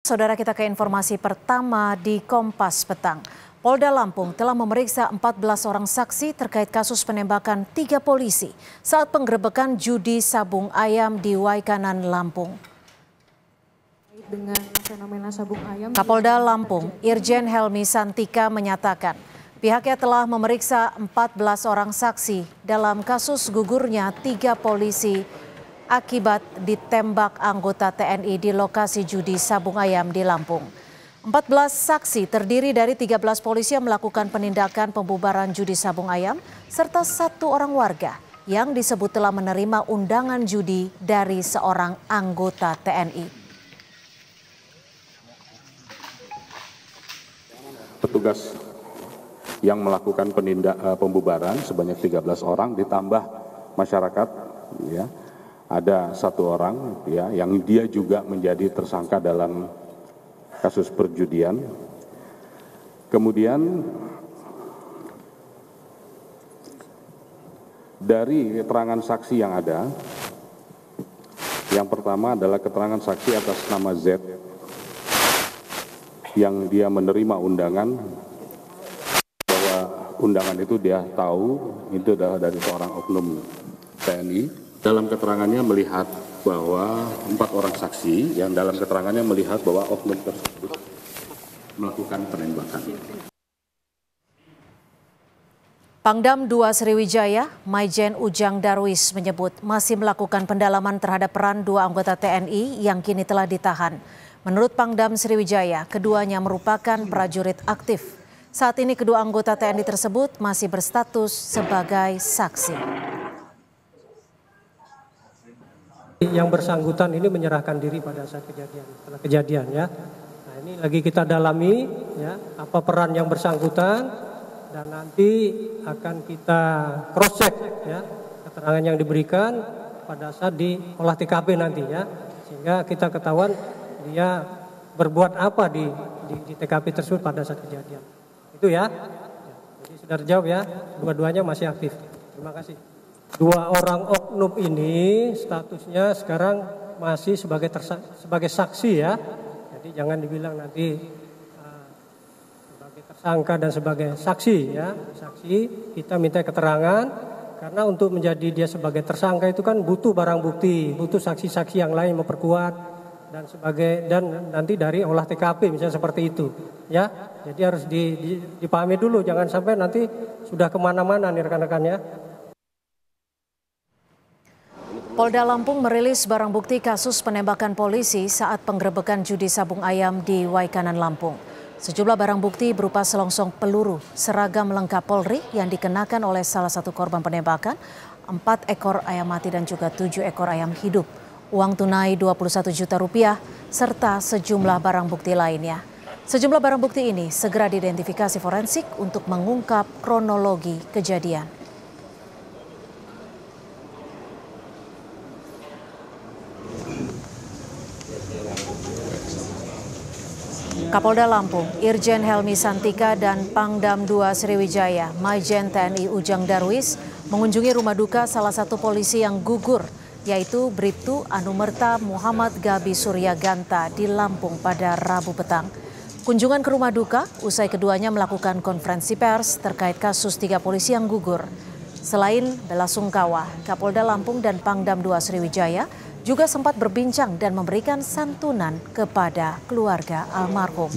Saudara, kita ke informasi pertama di Kompas Petang. Polda Lampung telah memeriksa 14 orang saksi terkait kasus penembakan 3 polisi saat penggerebekan judi sabung ayam di Waikanan, Lampung. Dengan fenomena sabung ayam, Kapolda Lampung, Irjen Helmi Santika menyatakan pihaknya telah memeriksa 14 orang saksi dalam kasus gugurnya 3 polisi akibat ditembak anggota TNI di lokasi judi sabung ayam di Lampung. 14 saksi terdiri dari 13 polisi yang melakukan penindakan pembubaran judi sabung ayam serta 1 orang warga yang disebut telah menerima undangan judi dari seorang anggota TNI. Petugas yang melakukan pembubaran sebanyak 13 orang ditambah masyarakat, ya. Ada 1 orang, ya, yang dia juga menjadi tersangka dalam kasus perjudian. Kemudian dari keterangan saksi yang ada, yang pertama adalah keterangan saksi atas nama Z yang dia menerima undangan, bahwa undangan itu dia tahu itu adalah dari seorang oknum TNI. Dalam keterangannya melihat bahwa 4 orang saksi yang dalam keterangannya melihat bahwa oknum tersebut melakukan penembakan. Pangdam 2 Sriwijaya, Maijen Ujang Darwis menyebut masih melakukan pendalaman terhadap peran 2 anggota TNI yang kini telah ditahan. Menurut Pangdam Sriwijaya, keduanya merupakan prajurit aktif. Saat ini kedua anggota TNI tersebut masih berstatus sebagai saksi. Yang bersangkutan ini menyerahkan diri pada saat setelah kejadian, ya. Nah, ini lagi kita dalami, ya, apa peran yang bersangkutan, dan nanti akan kita cross check, ya, keterangan yang diberikan pada saat di olah TKP nanti, ya, sehingga kita ketahuan dia berbuat apa di TKP tersebut pada saat kejadian. Itu, ya. Jadi sudah terjawab, ya, dua-duanya masih aktif. Terima kasih. 2 orang oknum ini statusnya sekarang masih sebagai saksi, ya. Jadi jangan dibilang nanti sebagai tersangka dan sebagai saksi, ya. Saksi kita minta keterangan karena untuk menjadi dia sebagai tersangka itu kan butuh barang bukti, butuh saksi-saksi yang lain memperkuat dan nanti dari olah TKP misalnya seperti itu, ya. Jadi harus dipahami dulu, jangan sampai nanti sudah kemana-mana nih rekan-rekan, ya. Polda Lampung merilis barang bukti kasus penembakan polisi saat penggerebekan judi sabung ayam di Waikanan, Lampung. Sejumlah barang bukti berupa selongsong peluru, seragam lengkap Polri yang dikenakan oleh salah satu korban penembakan, 4 ekor ayam mati dan juga 7 ekor ayam hidup, uang tunai 21 juta rupiah, serta sejumlah barang bukti lainnya. Sejumlah barang bukti ini segera diidentifikasi forensik untuk mengungkap kronologi kejadian. Kapolda Lampung, Irjen Helmi Santika dan Pangdam 2 Sriwijaya, Maijen TNI Ujang Darwis mengunjungi rumah duka salah satu polisi yang gugur, yaitu Bribtu Anumerta Muhammad Gabi Suryaganta di Lampung pada Rabu petang. Kunjungan ke rumah duka usai keduanya melakukan konferensi pers terkait kasus 3 polisi yang gugur. Selain belasungkawa, Kapolda Lampung dan Pangdam 2 Sriwijaya juga sempat berbincang dan memberikan santunan kepada keluarga almarhum.